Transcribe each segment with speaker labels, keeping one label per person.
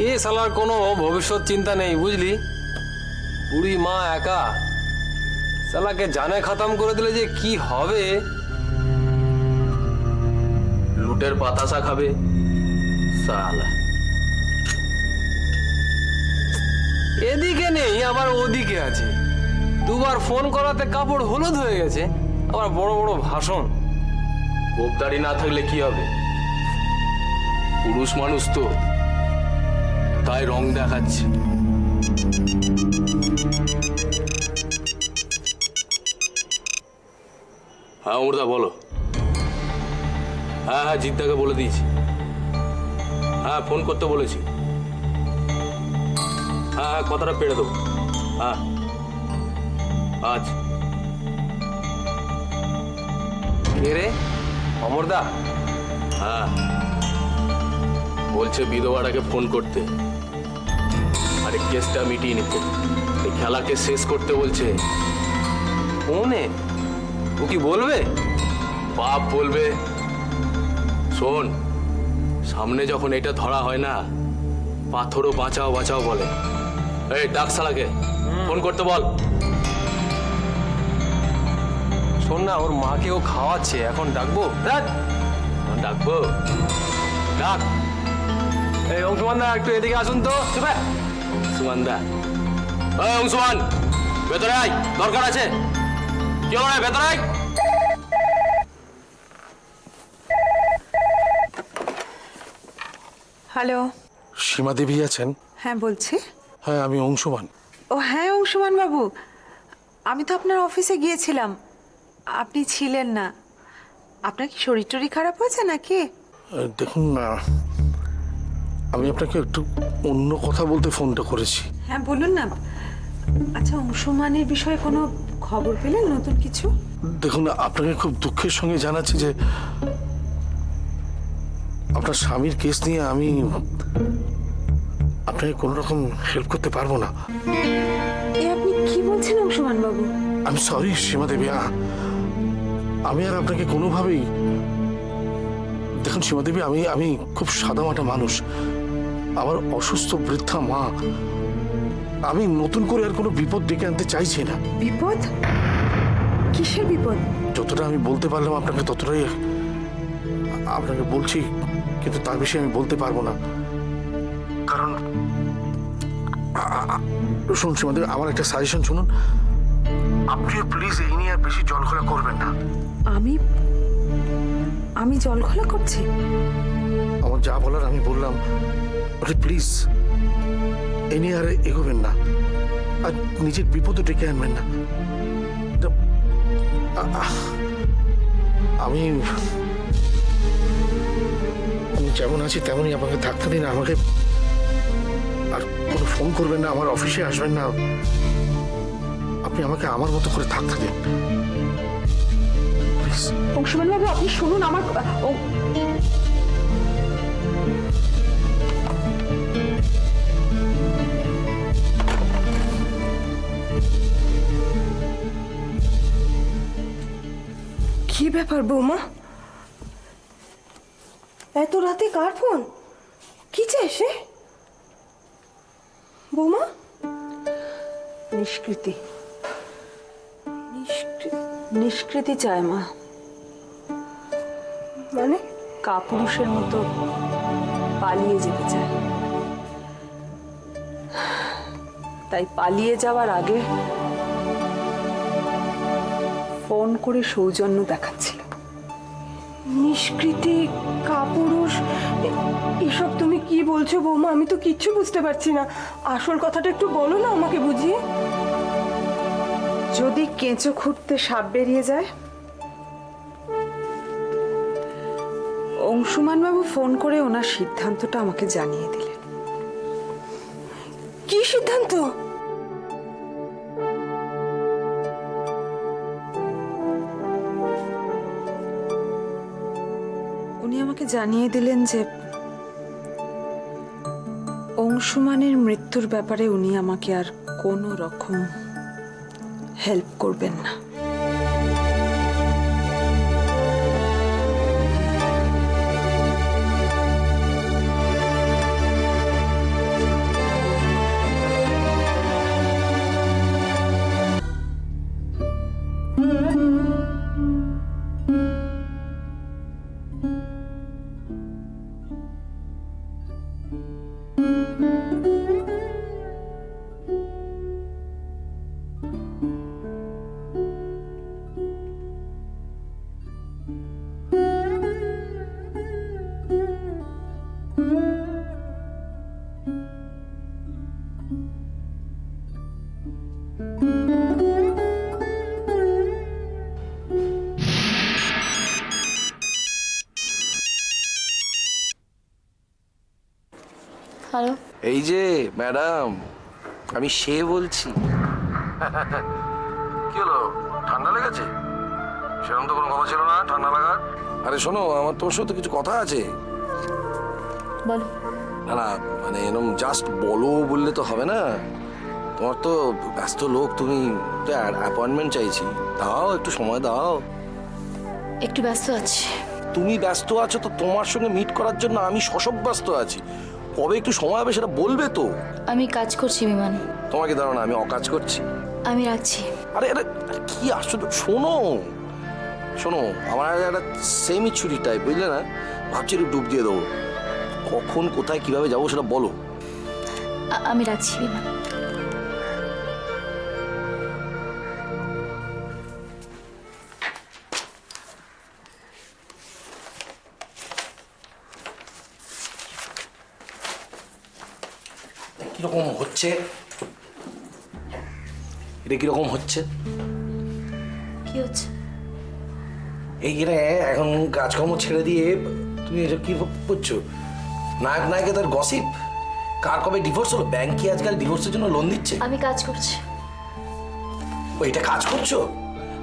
Speaker 1: এ শালার কোনো ভবিষ্যৎ চিন্তা নেই বুঝলি, বুড়ি মা একা, শালাকে জানে খতম করে দিলে যে কি হবে। লুটের বাতাসা খাবে শালা। এদিকে নেই আবার ওদিকে আছে, দুবার ফোন করাতে কাপড় হলুদ হয়ে গেছে, আবার বড় বড় ভাষণ। গোপদারি না থাকলে কি হবে, পুরুষ মানুষ তো, তাই রং দেখাচ্ছে। হ্যাঁ অমরদা বলো। হ্যাঁ হ্যাঁ জিদ্দাকে বলে দিয়েছি, হ্যাঁ ফোন করতে বলেছি। হ্যাঁ হ্যাঁ কথাটা পেড়ে দেবো। হ্যাঁ আচ্ছা। কে রে? অমরদা? হ্যাঁ বলছে বিধবাটাকে ফোন করতে, আরে কেসটা মিটিয়ে নিতে, এই খেলাকে শেষ করতে বলছে। ফোনে? ও কি বলবে? বাপ বলবে। শোন, সামনে যখন এটা ধরা হয় না, পাথরও বাঁচাও বাঁচাও বলে। এই ডাক শালাকে, ফোন করতে বল। শোন না, ওর মাকে ও খাওয়াচ্ছে, এখন ডাকবো? ডাকবো, ডাক। এই অংশুমান দা একটু এদিকে আসুন তো। অংশুমান দা, এই অংশুমান ভেতরে আয়, দরকার আছে। কি হলো, ভেতরে আয়।
Speaker 2: হ্যালো,
Speaker 3: সীমা দেবী আছেন?
Speaker 2: হ্যাঁ বলছি।
Speaker 3: হ্যাঁ আমি অংশুমান।
Speaker 2: ও হ্যাঁ অংশুমান বাবু, আমি তো আপনার অফিসে গিয়েছিলাম, আপনি ছিলেন না। আপনার কি শরীর টরীর খারাপ হয়েছে নাকি?
Speaker 3: দেখুন না, আমি আপনাকে একটু অন্য কথা বলতে ফোনটা করেছি।
Speaker 2: হ্যাঁ বলুন না। আচ্ছা, অংশুমানের বিষয়ে কোনো খবর পেলেন নতুন কিছু?
Speaker 3: দেখুন না, আপনাকে খুব দুঃখের সঙ্গে জানাচ্ছি যে আপনার স্বামীর কেস নিয়ে আমি আপনাকে কোনো রকম হেল্প করতে পারবো না।
Speaker 2: এ আপনি কি বলছেন অংশুমান বাবু?
Speaker 3: আমি সরি সীমা দেবী, আমি আর আপনাকে কোনোভাবেই, দেখুন সীমা দেবী, আমি খুব সাদামাটা মানুষ, আমার অসুস্থ বৃদ্ধা মা, আমি নতুন করে আর কোনো বিপদ ডেকে আনতে চাইছি না।
Speaker 2: বিপদ? কিসের বিপদ?
Speaker 3: যতটা আমি বলতে পারলাম আপনাকে ততটাই আপনাকে বলছি, কিন্তু তার বেশি আমি বলতে পারবো না। কারণ শুনুন সীমা দেবী, আমার একটা সাজেশন শুনুন, আপনিও প্লিজ এই নিয়ে আর বেশি জলঘোলা করবেন না।
Speaker 2: আমি জল ঘোলা করছি?
Speaker 3: আমার যা বলার আমি বললাম, প্লিজ এই নিয়ে আর এগোবেন না, আর নিজের বিপদও ডেকে আনবেন না। আমি যেমন আছি তেমনই আমাকে থাকতে দিন, আমাকে আর কোনো ফোন করবেন না, আমার অফিসে আসবেন না, আপনি আমাকে আমার মতো করে থাকতে দিন প্লিজ।
Speaker 2: অংশুমান বাবু আপনি শুনুন আমার।
Speaker 4: কি ব্যাপার বৌমা, এত রাতে কার ফোন? কি চাই সে? বৌমা?
Speaker 2: নিষ্কৃতি, নিষ্কৃতি চায় মা।
Speaker 4: মানে?
Speaker 2: কাপুরুষের মতো পালিয়ে যেতে চায়, তাই পালিয়ে যাওয়ার আগে ফোন করে সৌজন্য দেখাচ্ছিল।
Speaker 4: নিষ্কৃতি, কাপুরুষ, এসব তুমি কি বলছো বৌমা? আমি তো কিচ্ছু বুঝতে পারছি না। আসল কথাটা একটু বলো না আমাকে বুঝিয়ে।
Speaker 2: যদি কেঁচো খুঁড়তে সাপ বেরিয়ে যায়? অংশুমান বাবু ফোন করে ওনার সিদ্ধান্তটা আমাকে জানিয়ে দিলেন।
Speaker 4: কি সিদ্ধান্ত?
Speaker 2: উনি আমাকে জানিয়ে দিলেন যে অংশুমানের মৃত্যুর ব্যাপারে উনি আমাকে আর কোনো রকম হেল্প করবেন না।
Speaker 5: হ্যালো,
Speaker 3: এই যে ম্যাডাম, আমি সে বলছি। কি হলো, ঠান্ডা লেগেছে? সেরকম তো কোনো কথা ছিল না ঠান্ডা লাগার। আরে শোনো, আমার তোমার সাথে কিছু কথা আছে।
Speaker 5: বলো।
Speaker 3: না না, মানে এরকম জাস্ট বলো বললে তো হবে না। তোমার তো ব্যস্ত লোক, তুমি তো অ্যাপয়েন্টমেন্ট চাইছি, দাও একটু সময় দাও।
Speaker 5: একটু ব্যস্ত আছি।
Speaker 3: তুমি ব্যস্ত আছো তো তোমার সঙ্গে মিট করার জন্য আমি শশব ব্যস্ত আছি। কবে একটু সময় হবে সেটা বলবে তো।
Speaker 5: আমি কাজ করছি বিমান।
Speaker 3: তোমাকে দাও না, আমি অকাজ করছি।
Speaker 5: আমি রাখছি।
Speaker 3: আরে আরে কি আশ্চর্য! শোনো শোনো, আমার একটা সেমি ছুরি টাইপ, বুঝলে না? ভাবছি একটু ডুব দিয়ে দেবো। কখন কোথায় কিভাবে যাবো সেটা বলো।
Speaker 5: আমি রাখছি বিমান।
Speaker 3: কিরকম হচ্ছে এটা? কিরকম হচ্ছে?
Speaker 5: কি হচ্ছে?
Speaker 3: এই রে, এখন কাজকর্ম ছেড়ে দিয়ে তুমি এসব কি করছো? নায়ক নায়কে তার গসিপ। কার কবে ডিভোর্স হলো? ব্যাংক কি আজকাল ডিভোর্সের জন্য লোন দিচ্ছে?
Speaker 5: আমি কাজ করছি।
Speaker 3: ওইটা কাজ করছো?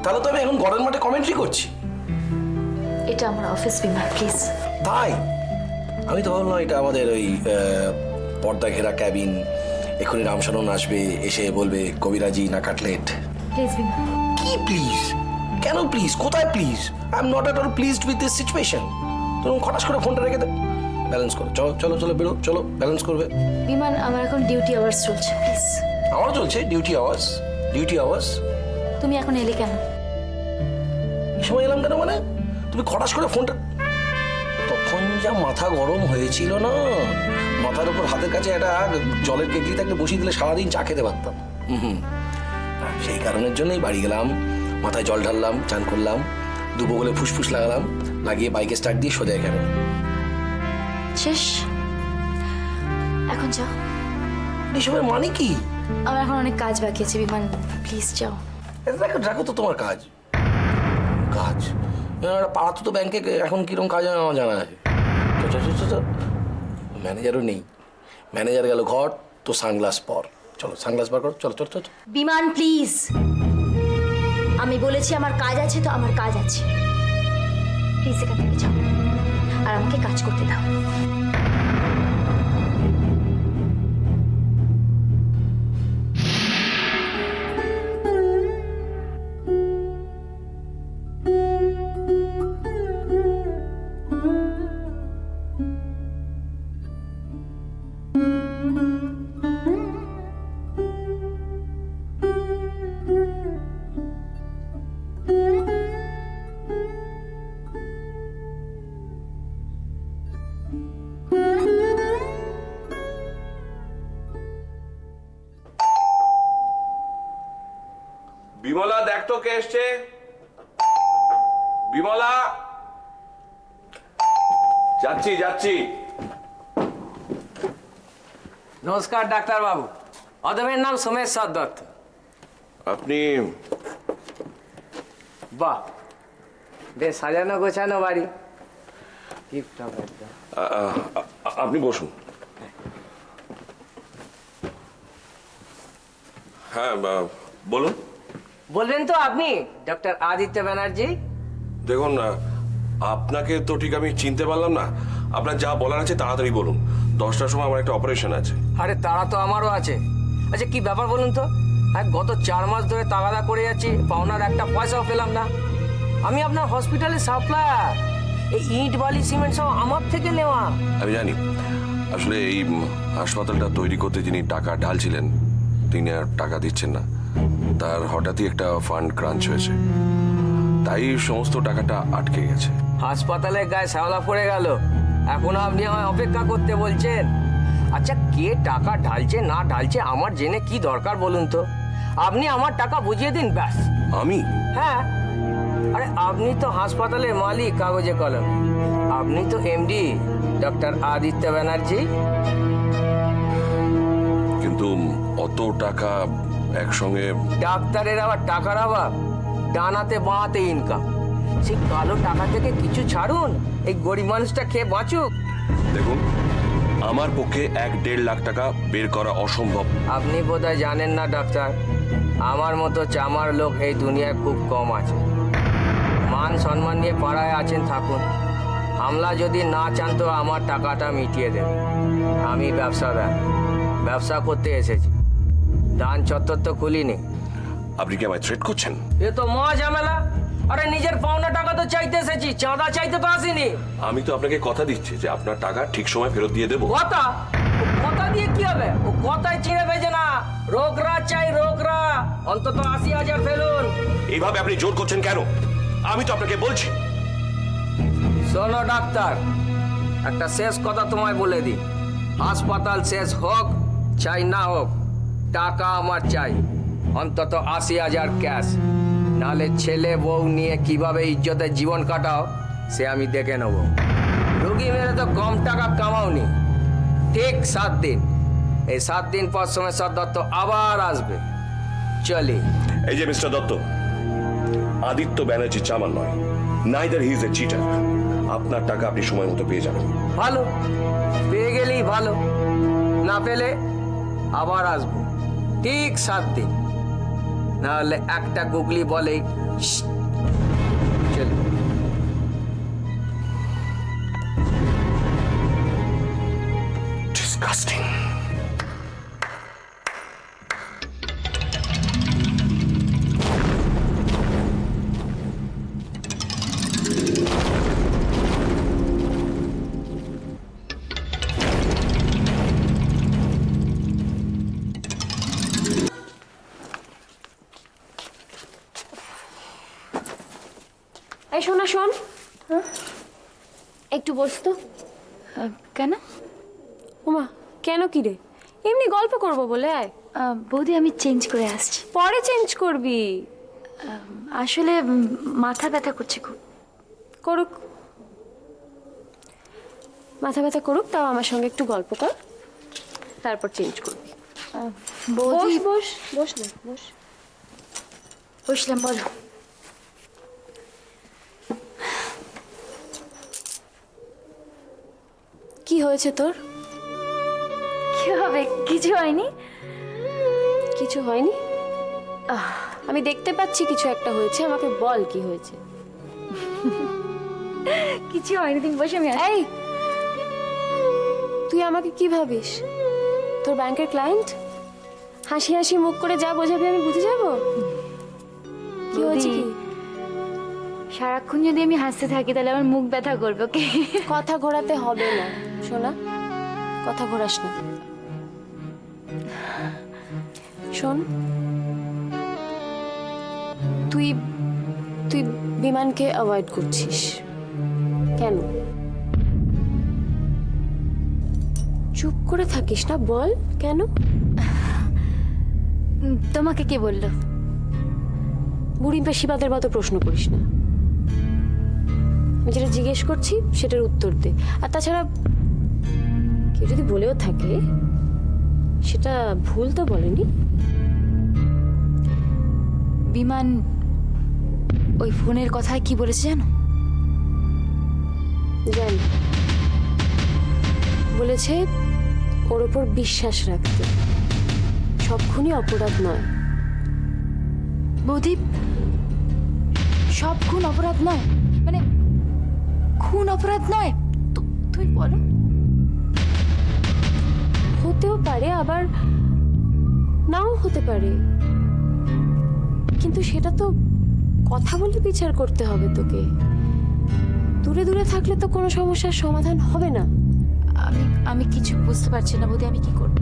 Speaker 3: তাহলে তো আমি এখন গড়ের মাঠে কমেন্ট্রি করছি।
Speaker 5: এটা আমার অফিস বিমান, প্লিজ।
Speaker 3: তাই আমি তো ভাবলাম এটা আমাদের ওই পর্দা ঘেরা ক্যাবিন। এখনই রামশরণ আসবে, এসে বলবে কবিরাজি না কাটলেট।
Speaker 5: প্লিজ বিমান।
Speaker 3: কি প্লিজ? কেন প্লিজ? কোথায় please? I am not at all pleased with this situation. তুমি খটাস করে ফোনটা রেখে দে। ব্যালেন্স করো, চলো চলো চলো, বেরো, চলো ব্যালেন্স করবে।
Speaker 5: বিমান, আমার এখন ডিউটি আওয়ার্স চলছে, প্লিজ।
Speaker 3: আমারও চলছে ডিউটি আওয়ার্স। Duty hours?
Speaker 5: তুমি এখন এলে কেন?
Speaker 3: এই সময় এলাম কেন মানে? তুমি খটাস করে ফোনটা, তখন যা মাথা গরম হয়েছিল না, মাথার উপর হাতের কাছে একটা জলের কেটলি থাকলে বসিয়ে দিলে সারাদিন চা খেতে পারতাম। সেই কারণের জন্যই বাড়ি গেলাম, মাথায় জল ঢাললাম, চান করলাম, দুবগলে ফুসফুস লাগালাম, লাগিয়ে বাইকে স্টার্ট দিয়ে সোজা এখানে।
Speaker 5: শেষ? এখন যাও।
Speaker 3: এসবের মানে কি?
Speaker 5: আমার এখন অনেক কাজ বাকি আছে বিমান, প্লিজ যাও।
Speaker 3: দেখো দেখো তো তোমার কাজ কাজ পাড়াতে তো ব্যাংকে এখন কিরকম কাজ আমার জানা আছে। ম্যানেজারও নেই, ম্যানেজার গেল ঘর, তো সানগ্লাস পর। চলো সানগ্লাস বার করো, চলো চলো চলো।
Speaker 5: বিমান প্লিজ, আমি বলেছি আমার কাজ আছে তো আমার কাজ আছে। প্লিজ এখান থেকে যাও আর আমাকে কাজ করতে দাও।
Speaker 1: বিমলা, দেখ তো কে এসছে। বিমলা, যাচ্ছি যাচ্ছি।
Speaker 6: নমস্কার ডাক্তার বাবু, অদমের নাম সোমেশ্বর দত্ত।
Speaker 1: আপনি?
Speaker 6: বাহ, বেশ সাজানো গোছানো বাড়ি, টিপটপ একদম।
Speaker 1: আপনি বসুন। হ্যাঁ বলুন।
Speaker 6: বলবেন তো আপনি ডক্টর আদিত্য ব্যানার্জি?
Speaker 1: দেখুন না, আপনাকে তো ঠিক আমি চিনতে পারলাম না। আপনার যা বলার আছে তাড়াতাড়ি বলুন। 10টার সময় আমার একটা অপারেশন আছে।
Speaker 6: আরে তারা তো আমারও আছে। আচ্ছা কি ব্যাপার বলুন তো? আর গত 4 মাস ধরে তাগাদা করে যাচ্ছি, পাওনার একটা পয়সাও পেলাম না। আমি আপনার হসপিটালের সাপ্লায়ার, এই ইট বালি সিমেন্ট সব আমার থেকে নেওয়া।
Speaker 1: আমি জানি, আসলে এই হাসপাতালটা তৈরি করতে যিনি টাকা ঢালছিলেন তিনি আর টাকা দিচ্ছেন না। তার হঠাৎই একটা ফান্ড ক্রাঞ্চ হয়েছে, তাই সমস্ত টাকাটা আটকে গেছে।
Speaker 6: হাসপাতালের গায়ে শ্যাওলা পড়ে গেল, এখনো আপনি আমায় অপেক্ষা করতে বলছেন? আচ্ছা কে টাকা ঢালছে না ঢালছে আমার জেনে কি দরকার বলুন তো? আপনি আমার টাকা বুঝিয়ে দিন ব্যাস।
Speaker 7: আমি?
Speaker 6: হ্যাঁ, আরে আপনি তো হাসপাতালের মালিক কাগজে কলম। আপনি তো এমডি ডক্টর আদিত্য ব্যানার্জি।
Speaker 7: কিন্তু অত টাকা একসঙ্গে?
Speaker 6: ডাক্তারের আবার টাকার অভাব? ডানাতে বাঁতে ইনকাম। সেই কালো টাকা থেকে কিছু ছাড়ুন, এই গরিব মানুষটা খেয়ে বাঁচুক।
Speaker 7: দেখুন, আমার পক্ষে 1-1.5 লাখ টাকা বের করা অসম্ভব।
Speaker 6: আপনি বোধহয় জানেন না ডাক্তার, আমার মতো চামার লোক এই দুনিয়ায় খুব কম আছে। মান সম্মান নিয়ে পাড়ায় আছেন থাকুন, হামলা যদি না চান তো আমার টাকাটা মিটিয়ে দেন। আমি ব্যবসাদার, ব্যবসা করতে এসেছি, দান চত্বর তো খুলিনি।
Speaker 7: আপনি কি আমায় থ্রেট করছেন?
Speaker 6: এ তো মহা ঝামেলা। আরে নিজের পাওনা টাকা তো চাইতে এসেছি, চাঁদা চাইতে তো আসিনি।
Speaker 7: আমি তো আপনাকে কথা দিচ্ছি যে আপনার টাকা ঠিক সময় ফেরত দিয়ে দেবো।
Speaker 6: কথা? ও কথা দিয়ে কি হবে? ও কথায় চিড়ে ভেজে না। রোগরা চাই রোগরা, অন্তত 80,000 ফেলুন।
Speaker 7: এইভাবে আপনি জোর করছেন কেন? আমি তো আপনাকে বলছি।
Speaker 6: শোনো ডাক্তার, একটা শেষ কথা তোমায় বলে দিই, হাসপাতাল শেষ হোক চাই না হোক, টাকা আমার চাই, অন্তত 80,000 ক্যাশ। নাহলে ছেলে বউ নিয়ে কিভাবে ইজ্জতের জীবন কাটাও সে আমি দেখে নেব। রোগী মেরে তো কম টাকা কামাওনি। ঠিক 7 দিন, এই 7 দিন পর সোমেশ্বর দত্ত আবার আসবে। চলি।
Speaker 7: এই যে মিস্টার দত্ত, আদিত্য ব্যানার্জি চামান নয়, neither he is a cheater. আপনার টাকা আপনি সময় মতো পেয়ে যাবেন।
Speaker 6: ভালো, পেয়ে গেলেই ভালো, না পেলে আবার আসবো ঠিক 7 দিন। নাহলে একটা গুগলি বলে চল।
Speaker 7: ডিসকাস্টিং।
Speaker 8: এই শোনা শোন, একটু বস তো।
Speaker 5: কেন?
Speaker 8: ওমা, কেন কি রে? এমনি গল্প করব বলে। আয়।
Speaker 5: বৌদি আমি চেঞ্জ করে আসছি।
Speaker 8: পরে চেঞ্জ করবি।
Speaker 5: আসলে মাথা ব্যথা করছে খুব।
Speaker 8: করুক, মাথা ব্যথা করুক, তাও আমার সঙ্গে একটু গল্প কর, তারপর চেঞ্জ করবি।
Speaker 5: বৌদি
Speaker 8: বস বস না বস।
Speaker 5: বসলাম, বলো।
Speaker 8: কি হয়েছে তোর?
Speaker 5: কি হবে? কিছু হয়নি।
Speaker 8: কিছু হয়নি? আমি দেখতে পাচ্ছি কিছু একটা হয়েছে, আমাকে বল কি হয়েছে।
Speaker 5: কিছু হয়নি, তুমি বসে আমি
Speaker 8: এই, তুই আমাকে কি ভাবিস? তোর ব্যাংকের ক্লায়েন্ট? হাসি হাসি মুখ করে যা বোঝাবি আমি বুঝে যাব। কি হয়েছে কি?
Speaker 5: সারাক্ষণ যদি আমি হাসতে থাকি তাহলে আমার মুখ ব্যথা করবে। ওকে,
Speaker 8: কথা ঘোরাতে হবে না শোনা, কথা ঘোরাস না। শোন, তুই তুই বিমানকে অ্যাভয়েড করছিস কেন? চুপ করে থাকিস না, বল কেন?
Speaker 5: তোমাকে কে বললো?
Speaker 8: বুড়ি পেশিবাদের মতো প্রশ্ন করিস না। আমি যেটা জিজ্ঞেস করছি সেটার উত্তর দে। আর তাছাড়া কেউ যদি বলেও থাকে সেটা ভুল তো বলেনি।
Speaker 5: বিমান ওই ফোনের কথায় কি বলেছে জানো?
Speaker 8: জানি, বলেছে ওর ওপর বিশ্বাস রাখতে, সব খুনই অপরাধ নয়।
Speaker 5: বৌদি, সব খুন অপরাধ নয়? মানে খুন অপরাধ নয়? তুমি বলো।
Speaker 8: হতেও পারে, আবার নাও হতে পারে, কিন্তু সেটা তো কথা বলে বিচার করতে হবে তোকে। দূরে দূরে থাকলে তো কোনো সমস্যার সমাধান হবে না।
Speaker 5: আমি কিছু বুঝতে পারছি না বৌদি, আমি কি করব?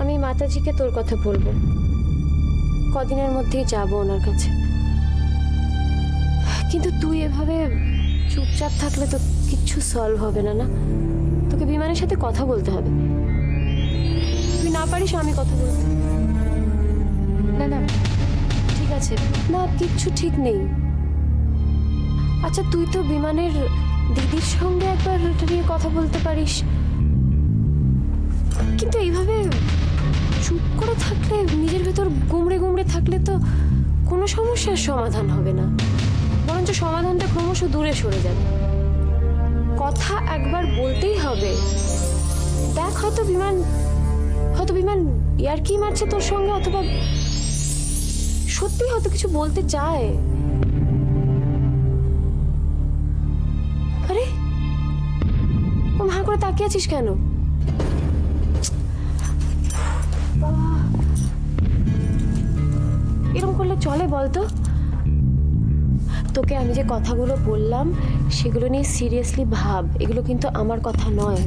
Speaker 8: আমি মাতাজিকে তোর কথা বলবো, কদিনের মধ্যেই যাবো ওনার কাছে। কিন্তু তুই এভাবে চুপচাপ থাকলে তো কিচ্ছু সলভ হবে না, না? তোকে বিমানের সাথে কথা বলতে হবে। তুই না পারিস আমি কথা বলবো। না না ঠিক আছে, না কিচ্ছু ঠিক নেই। আচ্ছা তুই তো বিমানের দিদির সঙ্গে একবার এটা নিয়ে কথা বলতে পারিস, কিন্তু এইভাবে চুপ করে থাকলে, নিজের ভেতর গুমড়ে গুমড়ে থাকলে তো কোনো সমস্যার সমাধান হবে না, বরঞ্চ সমাধানটা ক্রমশ দূরে সরে যাবে। কথা একবার বলতেই হবে। দেখ হয়তো বিমান ইয়ার্কি মারছে তোর সঙ্গে, অথবা সত্যি হয়তো কিছু বলতে চায়। আরে ও মা করে তাকিয়ে আছিস কেন? এরকম করলে চলে বলতো? তোকে আমি যে কথাগুলো বললাম সেগুলো নিয়ে সিরিয়াসলি ভাব। এগুলো কিন্তু আমার কথা নয়,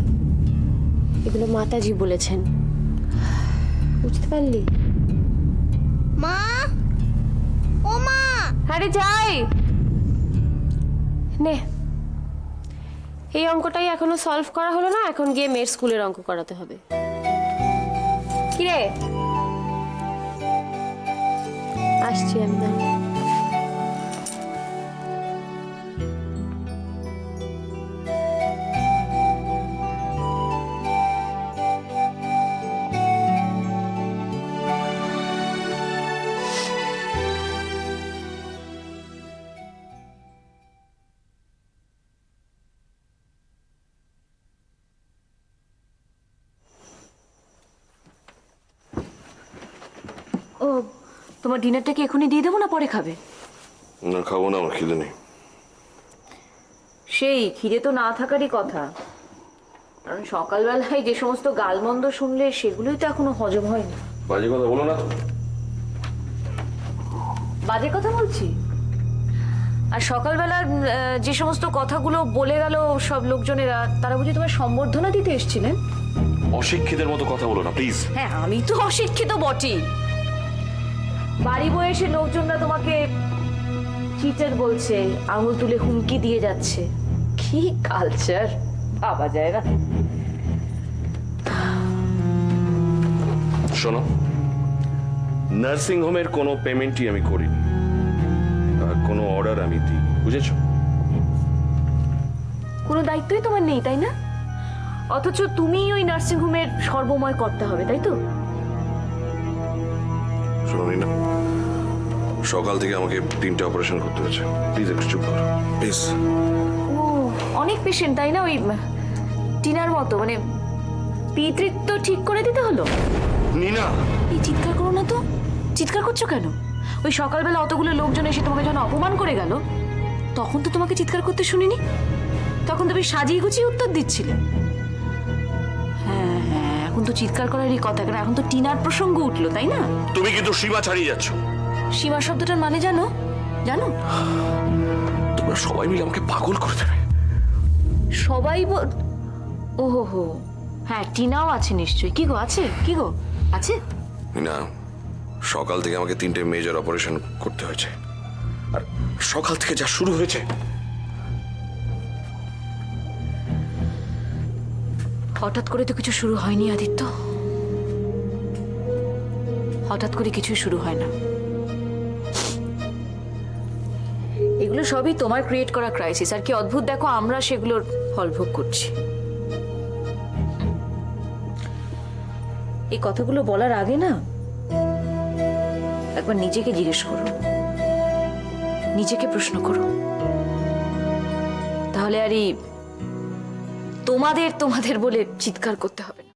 Speaker 8: এগুলো মাতাজি বলেছেন, বুঝতে পারলি?
Speaker 5: মা, ও মা,
Speaker 8: আরে যাই নে, এই অঙ্কটাই এখনো সলভ করা হলো না, এখন গিয়ে মেয়ের স্কুলের অঙ্ক করাতে হবে। কিরে আসছি আমি না।
Speaker 9: ও, তোমার ডিনারটা কি এখনই দিয়ে দেবো না পরে খাবে?
Speaker 7: না, খাবো না, আমার খিদে নেই।
Speaker 9: সেই খিদে তো না থাকারই কথা, কারণ সকালবেলায় যে সমস্ত গালমন্দ শুনলে সেগুলোই তো এখনো হজম হয়নি।
Speaker 7: বাজে কথা বলো না তো।
Speaker 9: বাজে কথা বলছি? আর সকালবেলা যে সমস্ত কথাগুলো বলে গেল সব লোকজনেরা, তারা বুঝি তোমার সম্বর্ধনা দিতে এসেছিলেন?
Speaker 7: অশিক্ষিতের মতো কথা বলো না প্লিজ।
Speaker 9: হ্যাঁ, আমি তো অশিক্ষিত বটেই। বাড়ি বয়ে এসে লোকজনরা তোমাকে চিটার বলছে, আঙুল তুলে হুমকি দিয়ে যাচ্ছে। কি কালচার, ভাবা যায় না।
Speaker 7: শোনো, নার্সিং হোমের কোনো পেমেন্টই আমি করিনি, আর কোনো অর্ডার আমি দিই, বুঝেছো?
Speaker 9: কোনো দায়িত্বই তোমার নেই, তাই না? অথচ তুমি ওই নার্সিং হোমের সর্বময় করতে হবে, তাই তো?
Speaker 7: শোনো না, সকাল থেকে আমাকে 3টে অপারেশন করতে হয়েছে, প্লিজ একটু চুপ করো প্লিজ।
Speaker 9: ও, অনেক পেশেন্ট, তাই না? ওই টিনার মতো, মানে পিতৃত্ব ঠিক করে দিতে হলো?
Speaker 7: নীনা,
Speaker 9: এই চিৎকার করো না তো। চিৎকার করছো কেন? ওই সকালবেলা অতগুলো লোকজন এসে তোমাকে যখন অপমান করে গেল, তখন তো তোমাকে চিৎকার করতে শুনিনি। তখন তুমি সাজিয়ে গুছিয়ে উত্তর দিচ্ছিলে। হ্যাঁ হ্যাঁ, এখন তো চিৎকার করারই কথা, কারণ এখন তো টিনার প্রসঙ্গ উঠলো, তাই না?
Speaker 7: তুমি কিন্তু সীমা ছাড়িয়ে যাচ্ছ।
Speaker 9: সীমা শব্দটার মানে জানো? জানো?
Speaker 7: তোমরা সবাই মিলে আমাকে পাগল করে দেবে।
Speaker 9: সবাই ওহো হো, হ্যাঁ টিনাও আছে নিশ্চয়ই। কি গো, আছে? কি গো, আছে?
Speaker 7: না, সকাল থেকে আমাকে 3টে মেজর অপারেশন করতে হয়েছে, আর সকাল থেকে যা শুরু হয়েছে।
Speaker 9: হঠাৎ করে তো কিছু শুরু হয়নি আদিত্য, হঠাৎ করে কিছু শুরু হয় না। এগুলো সবই তোমার ক্রিয়েট করা ক্রাইসিস। আর কি অদ্ভুত দেখো, আমরা সেগুলোর ফল ভোগ করছি। এই কথাগুলো বলার আগে না একবার নিজেকে জিজ্ঞেস করো, নিজেকে প্রশ্ন করো, তাহলে আর তোমাদের বলে চিৎকার করতে হবে না।